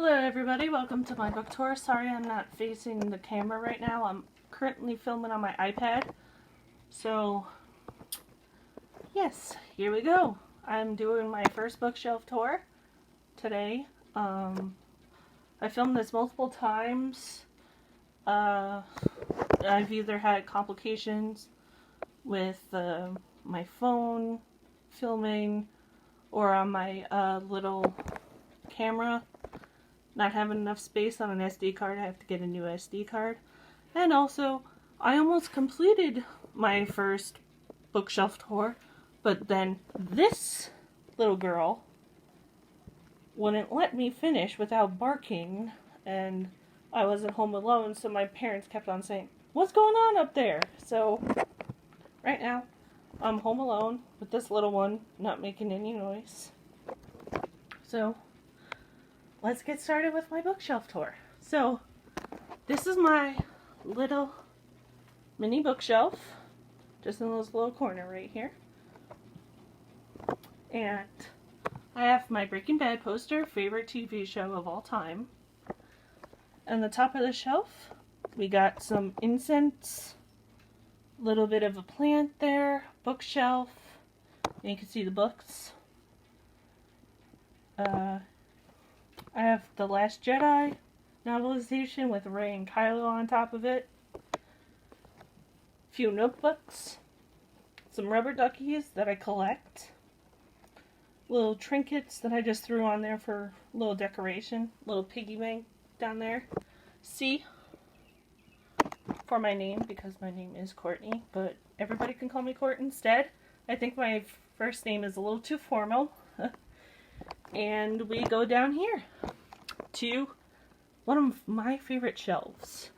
Hello everybody, welcome to my book tour. Sorry I'm not facing the camera right now. I'm currently filming on my iPad. So, yes, here we go. I'm doing my first bookshelf tour today. I filmed this multiple times. I've either had complications with my phone filming or on my little camera. Not having enough space on an SD card, I have to get a new SD card. And also, I almost completed my first bookshelf tour, but then this little girl wouldn't let me finish without barking, and I wasn't home alone, so my parents kept on saying, "What's going on up there?" So, right now, I'm home alone with this little one not making any noise. So, let's get started with my bookshelf tour. So, this is my little mini bookshelf, just in this little corner right here. And I have my Breaking Bad poster, favorite TV show of all time. And the top of the shelf, we got some incense, a little bit of a plant there, bookshelf, and you can see the books. I have The Last Jedi novelization with Rey and Kylo on top of it. A few notebooks. Some rubber duckies that I collect. Little trinkets that I just threw on there for a little decoration. Little piggy bank down there. C for my name, because my name is Courtney, but everybody can call me Court instead. I think my first name is a little too formal. And we go down here to one of my favorite shelves.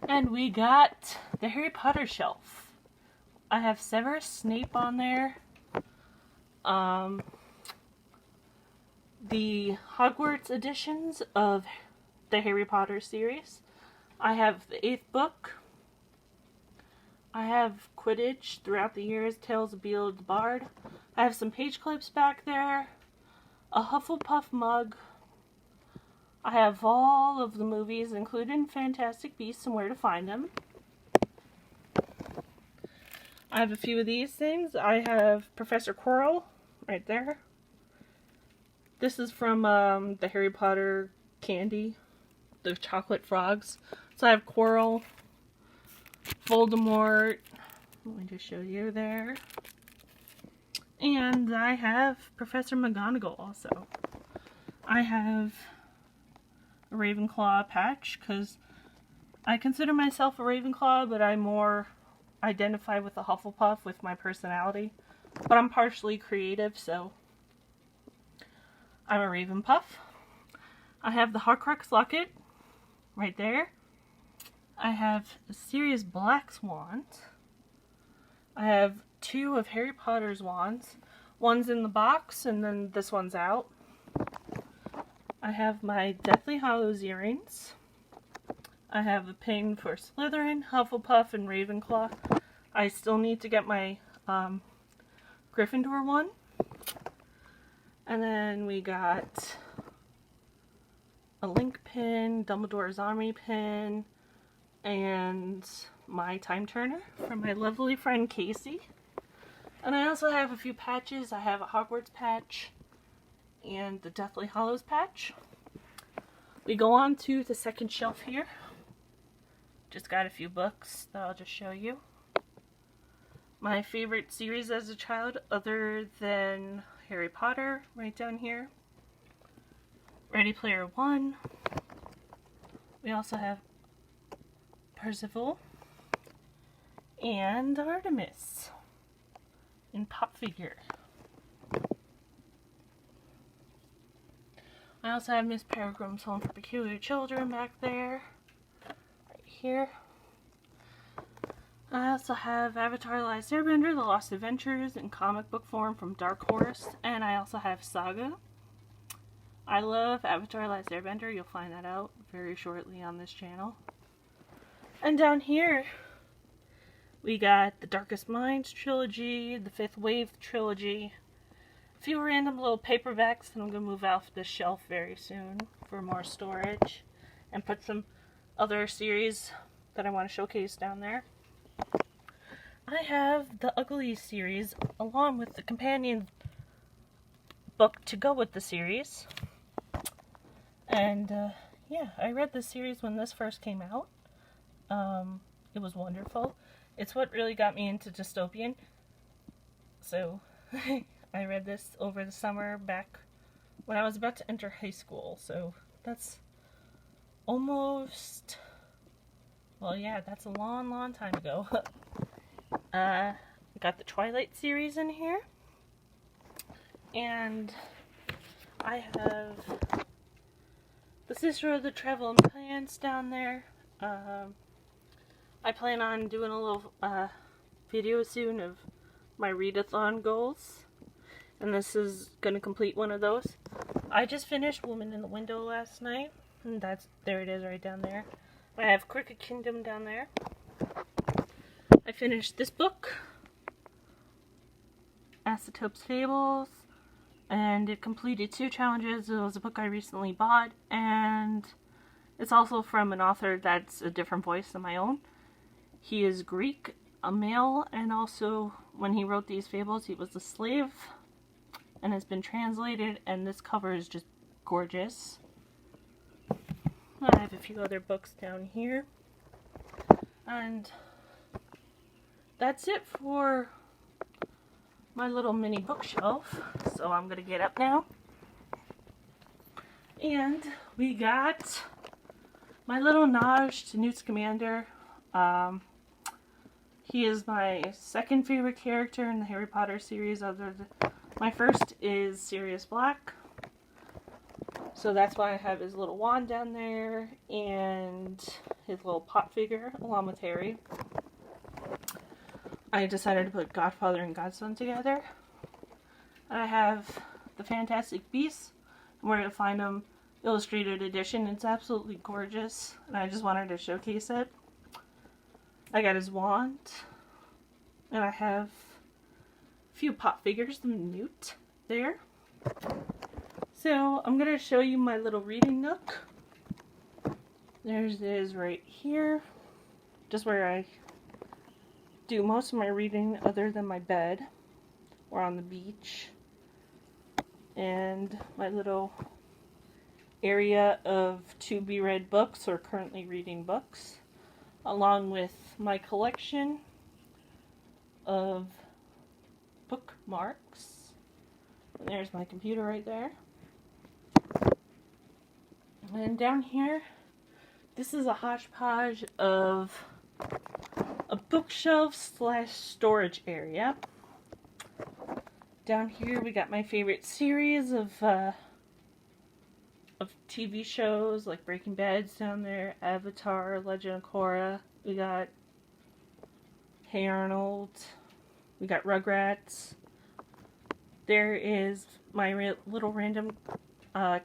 And we got the Harry Potter shelf. I have Severus Snape on there. The Hogwarts editions of the Harry Potter series. I have the 8th book. I have Quidditch throughout the years, Tales of Beedle the Bard. I have some page clips back there. A Hufflepuff mug. I have all of the movies, including Fantastic Beasts and Where to Find Them. I have a few of these things. I have Professor Quirrell right there. This is from the Harry Potter candy, the chocolate frogs. So I have Quirrell, Voldemort. Let me just show you there. And I have Professor McGonagall also. I have a Ravenclaw patch, because I consider myself a Ravenclaw, but I more identify with the Hufflepuff with my personality. But I'm partially creative, so I'm a Ravenpuff. I have the Horcrux locket right there. I have a Sirius Black's wand. I have 2 of Harry Potter's wands. One's in the box, and then this one's out. I have my Deathly Hallows earrings. I have a pin for Slytherin, Hufflepuff, and Ravenclaw. I still need to get my Gryffindor one. And then we got a Link pin, Dumbledore's Army pin, and my Time Turner from my lovely friend Casey. And I also have a few patches. I have a Hogwarts patch and the Deathly Hallows patch. We go on to the second shelf here. Just got a few books that I'll just show you. My favorite series as a child, other than Harry Potter, right down here. Ready Player One. We also have Percival and Artemis in pop figure. I also have Miss Peregrine's Home for Peculiar Children back there, right here. I also have Avatar: The Last Airbender, The Lost Adventures in comic book form from Dark Horse, and I also have Saga. I love Avatar: The Last Airbender. You'll find that out very shortly on this channel. And down here, we got the Darkest Minds trilogy, the Fifth Wave trilogy, a few random little paperbacks that I'm going to move off the shelf very soon for more storage, and put some other series that I want to showcase down there. I have the Ugly series along with the companion book to go with the series. And yeah, I read this series when this first came out. It was wonderful. It's what really got me into dystopian. So I read this over the summer back when I was about to enter high school. So that's almost, well, yeah, that's a long, long time ago. Got the Twilight series in here. And I have the Sister of the Travel and Plans down there. I plan on doing a little video soon of my readathon goals, and this is going to complete one of those. I just finished Woman in the Window last night, and there it is right down there. I have Crooked Kingdom down there. I finished this book, Acetope's Fables, and it completed 2 challenges. It was a book I recently bought, and it's also from an author that's a different voice than my own. He is Greek, a male, and also when he wrote these fables he was a slave, and has been translated, and this cover is just gorgeous. I have a few other books down here, and that's it for my little mini bookshelf. So I'm gonna get up now, and we got my little Naj to Newt Scamander. He is my second favorite character in the Harry Potter series. My first is Sirius Black, so that's why I have his little wand down there and his little pot figure along with Harry. I decided to put Godfather and Godson together. I have the Fantastic Beasts, and Where to Find Them Illustrated Edition. It's absolutely gorgeous, and I just wanted to showcase it. I got his wand, and I have a few pop figures of Newt there. So I'm going to show you my little reading nook. There's this right here, just where I do most of my reading other than my bed or on the beach. And my little area of to-be-read books or currently reading books, along with my collection of bookmarks. And there's my computer right there. And down here, this is a hodgepodge of a bookshelf / storage area. Down here we got my favorite series of TV shows like Breaking Bad's down there, Avatar, Legend of Korra. We got Hey Arnold. We got Rugrats. There is my little random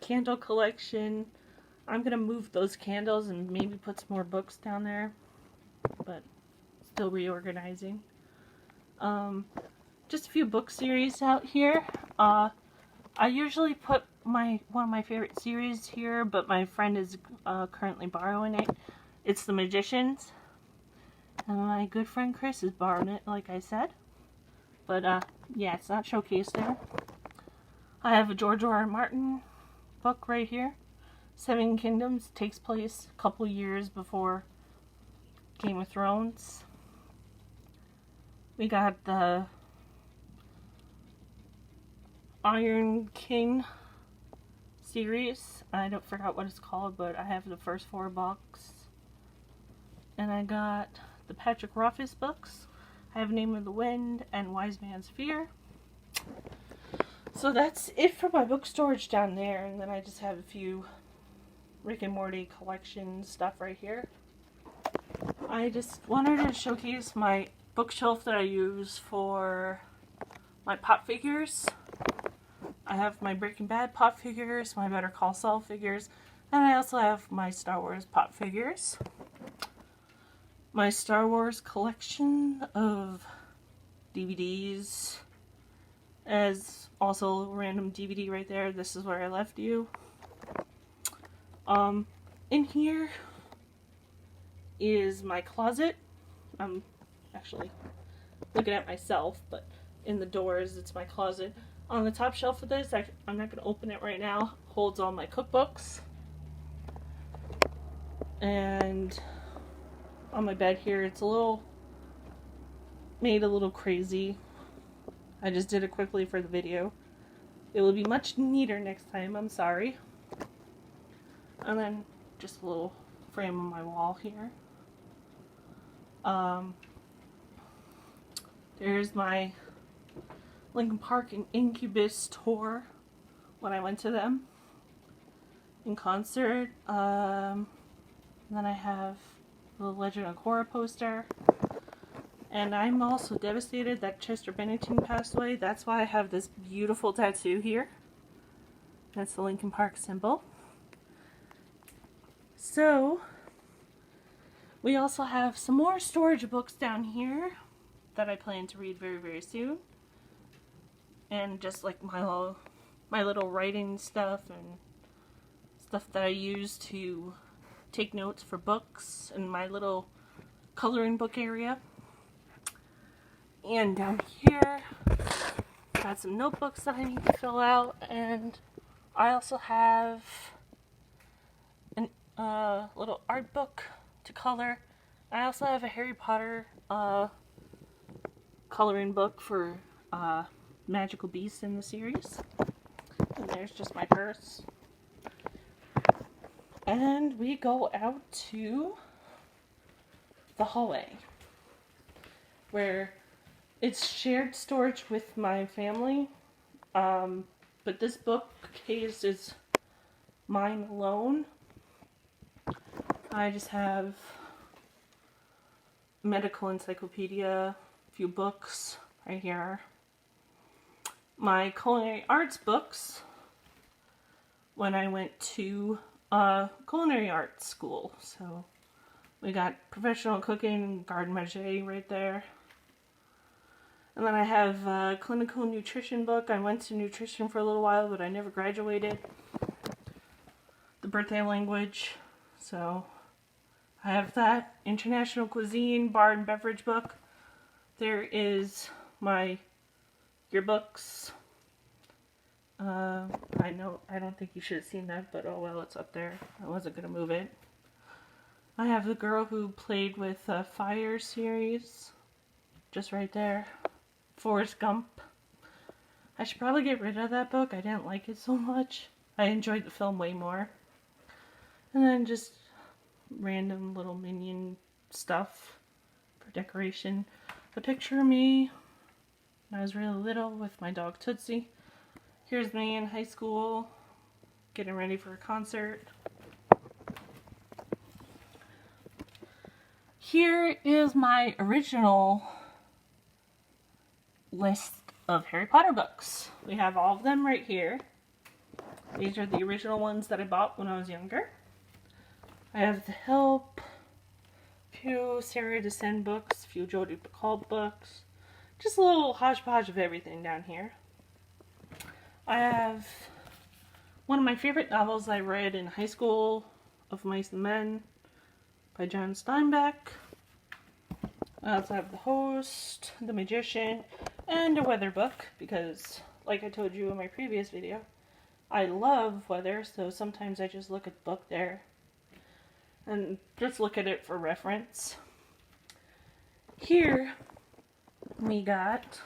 candle collection. I'm gonna move those candles and maybe put some more books down there, but still reorganizing. Just a few book series out here. I usually put one of my favorite series here, but my friend is currently borrowing it. It's The Magicians, and my good friend Chris is borrowing it, like I said. But yeah, it's not showcased there. I have a George R. R. Martin book right here. Seven Kingdoms takes place a couple years before Game of Thrones. We got the Iron King series. I don't forgot what it's called, but I have the first 4 books. And I got the Patrick Rothfuss books. I have Name of the Wind and Wise Man's Fear. So that's it for my book storage down there, and then I just have a few Rick and Morty collection stuff right here. I just wanted to showcase my bookshelf that I use for my pop figures. I have my Breaking Bad pop figures, my Better Call Saul figures, and I also have my Star Wars pop figures. My Star Wars collection of DVDs As also a random DVD right there. This is where I left you. In here is my closet. I'm actually looking at myself, but in the doors, it's my closet. On the top shelf of this, I'm not going to open it right now, holds all my cookbooks. And on my bed here, it's made a little crazy. I just did it quickly for the video. It will be much neater next time, I'm sorry. And then just a little frame on my wall here. There's my Lincoln Park and Incubus tour when I went to them in concert. Then I have the Legend of Korra poster. And I'm also devastated that Chester Bennington passed away. That's why I have this beautiful tattoo here. That's the Lincoln Park symbol. So, we also have some more storage books down here that I plan to read very, very soon. And just like my little writing stuff and stuff that I use to take notes for books and my little coloring book area. And down here, got some notebooks that I need to fill out, and I also have a little art book to color. I also have a Harry Potter coloring book for magical beasts in the series. And there's just my purse. And we go out to the hallway, where it's shared storage with my family, but this bookcase is mine alone. I just have medical encyclopedia, a few books right here. My culinary arts books when I went to culinary arts school. So we got professional cooking, garden manger right there. And then I have a clinical nutrition book. I went to nutrition for a little while, but I never graduated. The birthday language. So I have that. International cuisine, bar and beverage book. There is my yearbooks. I don't think you should have seen that, but oh well, it's up there. I wasn't going to move it. I have the girl who played with Fire series. Just right there. Forrest Gump. I should probably get rid of that book. I didn't like it so much. I enjoyed the film way more. And then just random little minion stuff for decoration. A picture of me when I was really little with my dog Tootsie. Here's me in high school getting ready for a concert. Here is my original list of Harry Potter books. We have all of them right here. These are the original ones that I bought when I was younger. I have The Help, a few Sarah Descend books, a few Jodi Picoult books. Just a little hodgepodge of everything down here. I have one of my favorite novels I read in high school, Of Mice and Men, by John Steinbeck. I also have The Host, The Magician, and a weather book, because, like I told you in my previous video, I love weather, so sometimes I just look at the book there and just look at it for reference. Here we got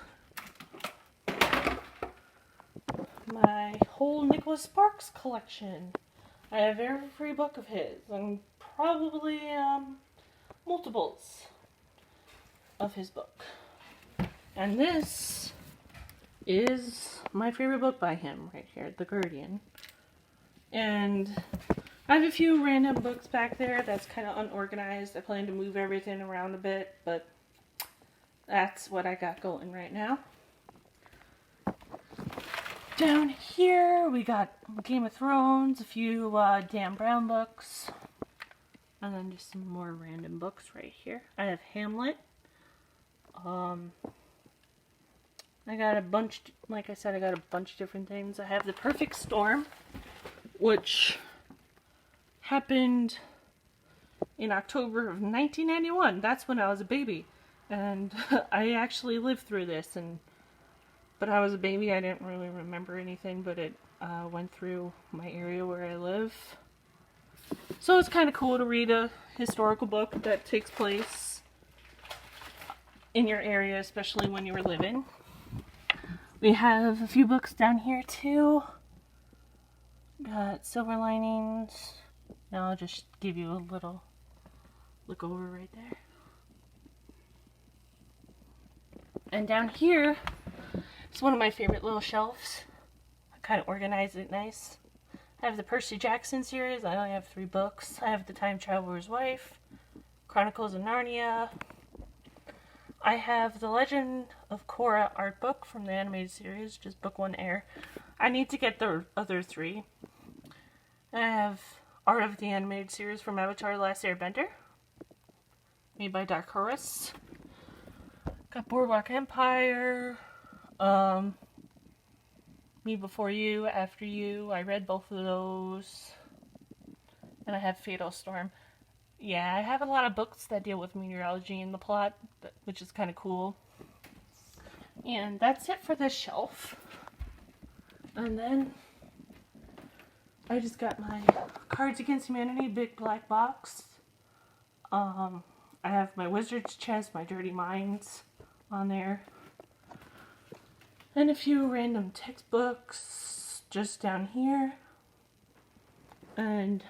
my whole Nicholas Sparks collection. I have every book of his, and probably multiples of his book. And this is my favorite book by him right here, The Guardian. And I have a few random books back there that's kind of unorganized. I plan to move everything around a bit, but that's what I got going right now. Down here we got Game of Thrones, a few Dan Brown books, and then just some more random books right here. I have Hamlet, I got a bunch, like I said, I got a bunch of different things. I have The Perfect Storm, which happened in October of 1991. That's when I was a baby. And I actually lived through this, but I was a baby. I didn't really remember anything, but it went through my area where I live. So it's kind of cool to read a historical book that takes place in your area, especially when you were living. We have a few books down here too. Got Silver Linings. Now I'll just give you a little look over right there. And down here, it's one of my favorite little shelves. I kind of organized it nice. I have the Percy Jackson series. I only have 3 books. I have The Time Traveler's Wife, Chronicles of Narnia. I have The Legend of Korra art book from the animated series, just book 1 Air. I need to get the other 3. I have Art of the Animated Series from Avatar: The Last Airbender, made by Dark Horse. Got Boardwalk Empire, Me Before You, After You. I read both of those. And I have Fatal Storm. Yeah, I have a lot of books that deal with meteorology in the plot, which is kind of cool. And that's it for this shelf. And then I just got my Cards Against Humanity big black box. I have my Wizard's Chest, my Dirty Minds on there. And a few random textbooks just down here. And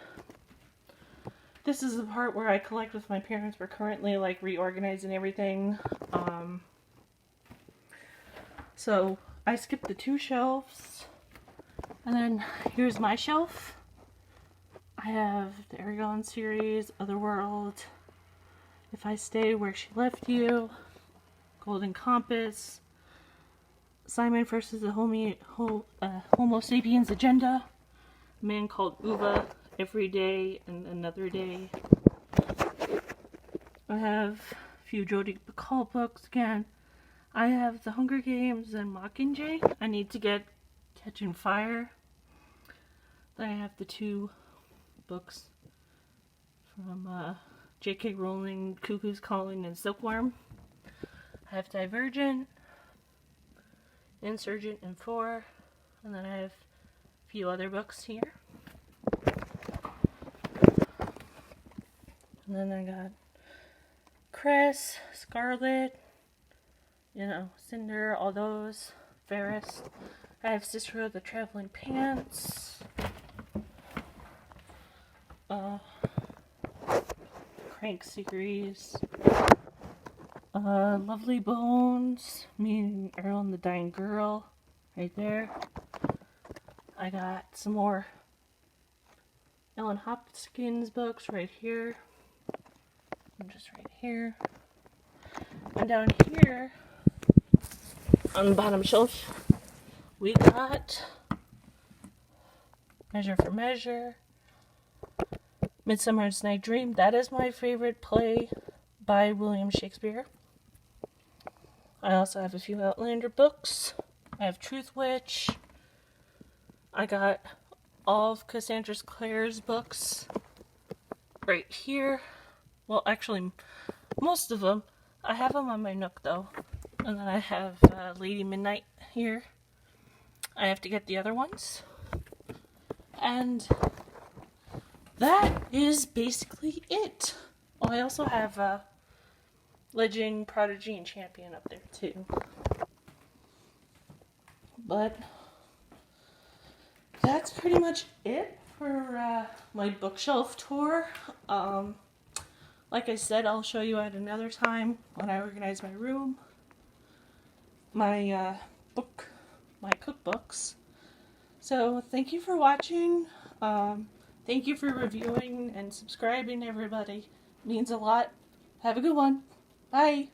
this is the part where I collect with my parents. We're currently like reorganizing everything. So I skipped the 2 shelves. And then here's my shelf. I have the Aragon series, Otherworld, If I Stay Where She Left You, Golden Compass, Simon versus the Homo Sapiens Agenda, A Man Called Uva, Every Day and Another Day. I have a few Jodi Picoult books again. I have The Hunger Games and Mockingjay. I need to get Catching Fire. Then I have the 2 books from J.K. Rowling, Cuckoo's Calling and Silkworm. I have Divergent, Insurgent, and 4. And then I have a few other books here. And then I got Cress, Scarlet, Cinder, all those, Ferris. I have Sisterhood of the Traveling Pants, Crank series, Lovely Bones, Me and Earl and the Dying Girl, right there. I got some more Ellen Hopkins books right here. I'm just right here. And down here, on the bottom shelf, we got Measure for Measure, Midsummer's Night Dream. That is my favorite play by William Shakespeare. I also have a few Outlander books. I have Truth Witch. I got all of Cassandra Clare's books right here. Well, actually, most of them. I have them on my Nook, though. And then I have Lady Midnight here. I have to get the other ones. And that is basically it. Oh, I also have Legend, Prodigy, and Champion up there, too. But that's pretty much it for my bookshelf tour. Like I said, I'll show you at another time when I organize my room, my cookbooks. So thank you for watching. Thank you for reviewing and subscribing, everybody. It means a lot. Have a good one. Bye.